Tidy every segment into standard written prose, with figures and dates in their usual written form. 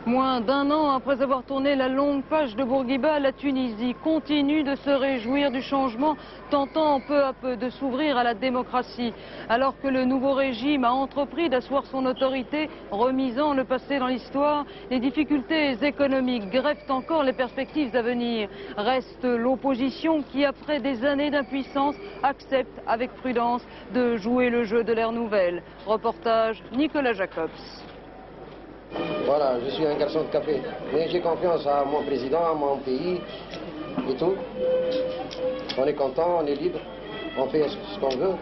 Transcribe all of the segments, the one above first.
Moins d'un an après avoir tourné la longue page de Bourguiba, la Tunisie continue de se réjouir du changement, tentant peu à peu de s'ouvrir à la démocratie. Alors que le nouveau régime a entrepris d'asseoir son autorité, remisant le passé dans l'histoire, les difficultés économiques grèvent encore les perspectives à venir. Reste l'opposition qui, après des années d'impuissance, accepte avec prudence de jouer le jeu de l'ère nouvelle. Reportage Nicolas Jacobs. Voilà, je suis un garçon de café, mais j'ai confiance à mon président, à mon pays et tout. On est content, on est libre, on fait ce qu'on veut.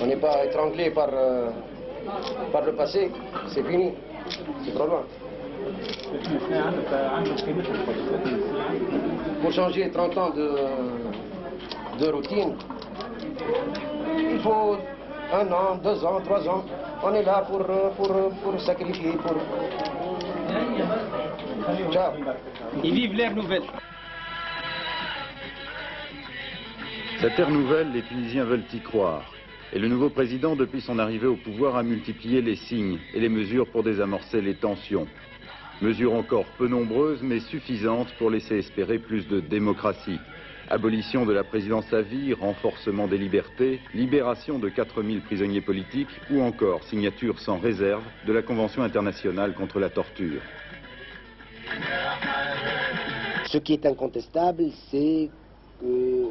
On n'est pas étranglé par le passé, c'est fini, c'est trop loin. Pour changer 30 ans de routine, il faut 1 an, 2 ans, 3 ans. On est là pour sacrifier, pour... Ciao. Et vive l'ère nouvelle. Cette ère nouvelle, les Tunisiens veulent y croire. Et le nouveau président, depuis son arrivée au pouvoir, a multiplié les signes et les mesures pour désamorcer les tensions. Mesures encore peu nombreuses, mais suffisantes pour laisser espérer plus de démocratie. Abolition de la présidence à vie, renforcement des libertés, libération de 4000 prisonniers politiques ou encore signature sans réserve de la Convention internationale contre la torture. Ce qui est incontestable, c'est que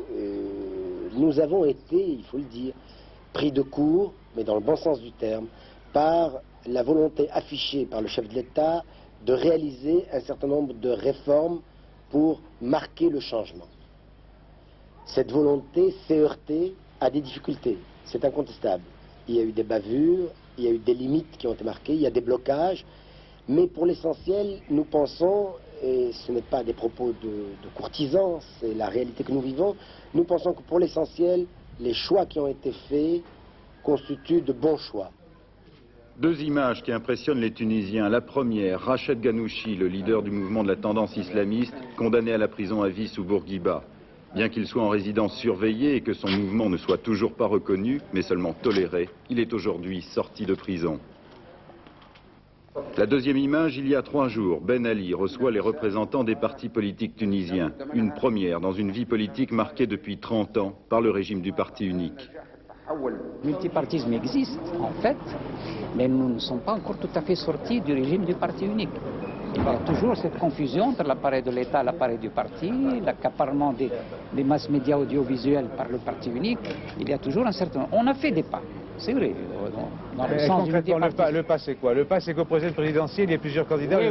nous avons été, il faut le dire, pris de court, mais dans le bon sens du terme, par la volonté affichée par le chef de l'État de réaliser un certain nombre de réformes pour marquer le changement. Cette volonté s'est heurtée à des difficultés, c'est incontestable. Il y a eu des bavures, il y a eu des limites qui ont été marquées, il y a des blocages, mais pour l'essentiel, nous pensons, et ce n'est pas des propos de courtisans, c'est la réalité que nous vivons, nous pensons que pour l'essentiel, les choix qui ont été faits constituent de bons choix. Deux images qui impressionnent les Tunisiens. La première, Rached Ghannouchi, le leader du mouvement de la tendance islamiste, condamné à la prison à vie sous Bourguiba. Bien qu'il soit en résidence surveillée et que son mouvement ne soit toujours pas reconnu, mais seulement toléré, il est aujourd'hui sorti de prison. La deuxième image, il y a 3 jours, Ben Ali reçoit les représentants des partis politiques tunisiens. Une première dans une vie politique marquée depuis 30 ans par le régime du parti unique. Le multipartisme existe, en fait, mais nous ne sommes pas encore tout à fait sortis du régime du parti unique. Il y a toujours cette confusion entre l'appareil de l'État et l'appareil du parti, l'accaparement des masses médias audiovisuels par le parti unique. Il y a toujours un certain... On a fait des pas, c'est vrai. Dans le sens concrètement, le pas c'est quoi? Le pas c'est qu'au procès présidentiel, il y a plusieurs candidats. Oui,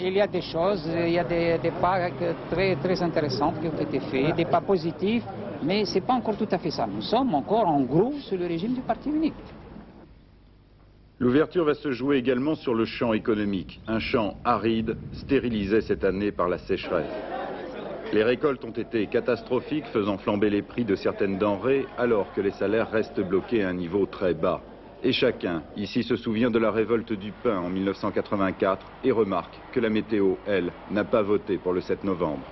il y a des choses, il y a des pas très, très intéressants qui ont été faits, des pas positifs, mais ce n'est pas encore tout à fait ça. Nous sommes encore en gros sur le régime du parti unique. L'ouverture va se jouer également sur le champ économique. Un champ aride, stérilisé cette année par la sécheresse. Les récoltes ont été catastrophiques, faisant flamber les prix de certaines denrées, alors que les salaires restent bloqués à un niveau très bas. Et chacun, ici, se souvient de la révolte du pain en 1984 et remarque que la météo, elle, n'a pas voté pour le 7 novembre.